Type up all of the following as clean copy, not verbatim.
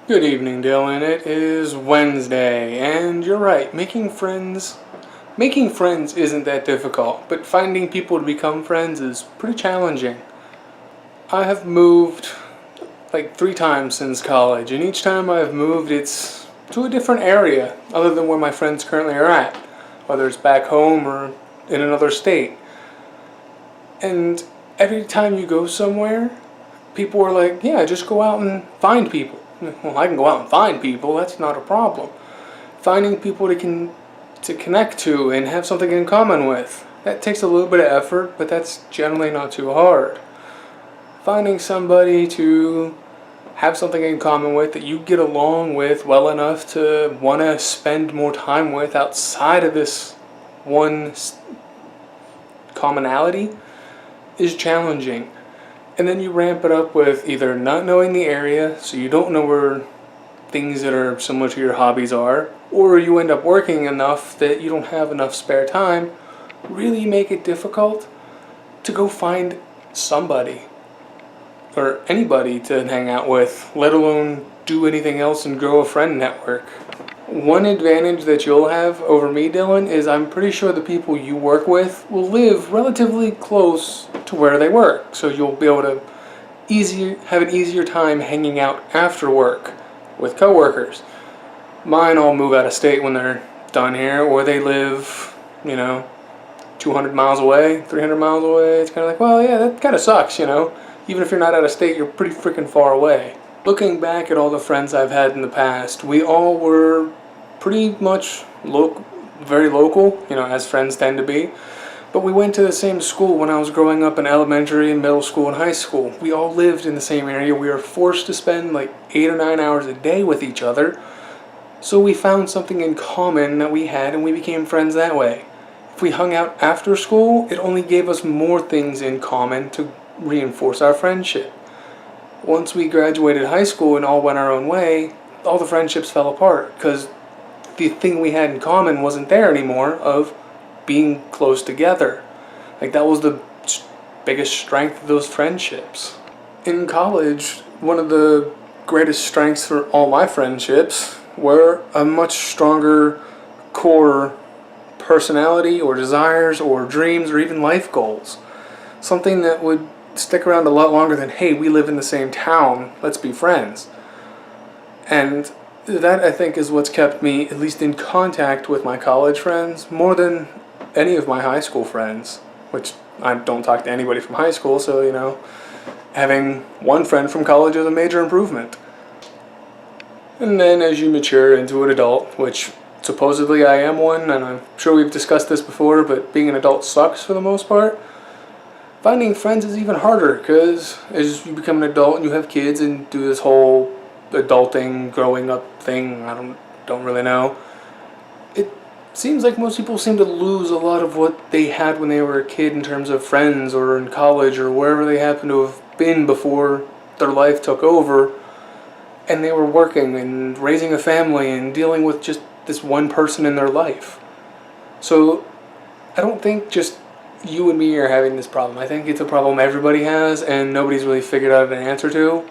Good evening, Dylan. It is Wednesday, and you're right. Making friends isn't that difficult, but finding people to become friends is pretty challenging. I have moved like 3 times since college, and each time I've moved, it's to a different area other than where my friends currently are at, whether it's back home or in another state. And every time you go somewhere, people are like, yeah, just go out and find people. Well, I can go out and find people, that's not a problem. Finding people to connect to and have something in common with, that takes a little bit of effort, but that's generally not too hard. Finding somebody to have something in common with that you get along with well enough to want to spend more time with outside of this one commonality is challenging. And then you ramp it up with either not knowing the area, so you don't know where things that are similar to your hobbies are, or you end up working enough that you don't have enough spare time, really make it difficult to go find somebody or anybody to hang out with, let alone do anything else and grow a friend network. One advantage that you'll have over me, Dylan, is I'm pretty sure the people you work with will live relatively close to where they work. So you'll be able to have an easier time hanging out after work with coworkers. Mine all move out of state when they're done here, or they live, 200 miles away, 300 miles away. It's kind of like, well, yeah, that kind of sucks, Even if you're not out of state, you're pretty freaking far away. Looking back at all the friends I've had in the past, we all were pretty much very local, as friends tend to be. But we went to the same school when I was growing up in elementary and middle school and high school. We all lived in the same area. We were forced to spend like 8 or 9 hours a day with each other. So we found something in common that we had and we became friends that way. If we hung out after school, it only gave us more things in common to reinforce our friendship. Once we graduated high school and all went our own way, all the friendships fell apart because the thing we had in common wasn't there anymore of being close together. Like that was the biggest strength of those friendships. In college, one of the greatest strengths for all my friendships were a much stronger core personality or desires or dreams or even life goals. Something that would stick around a lot longer than, hey, we live in the same town, let's be friends. And that, I think, is what's kept me at least in contact with my college friends more than any of my high school friends, which I don't talk to anybody from high school, so, having one friend from college is a major improvement. And then as you mature into an adult, which supposedly I am one, and I'm sure we've discussed this before, but being an adult sucks for the most part, finding friends is even harder because as you become an adult and you have kids and do this whole adulting, growing up thing, I don't really know. It seems like most people seem to lose a lot of what they had when they were a kid in terms of friends or in college or wherever they happen to have been before their life took over and they were working and raising a family and dealing with just this one person in their life. So I don't think just you and me are having this problem. I think it's a problem everybody has and nobody's really figured out an answer to.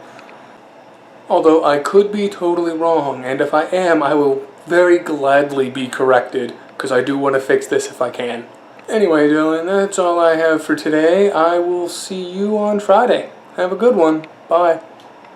Although I could be totally wrong, and if I am, I will very gladly be corrected, because I do want to fix this if I can. Anyway, Dylan, that's all I have for today. I will see you on Friday. Have a good one. Bye.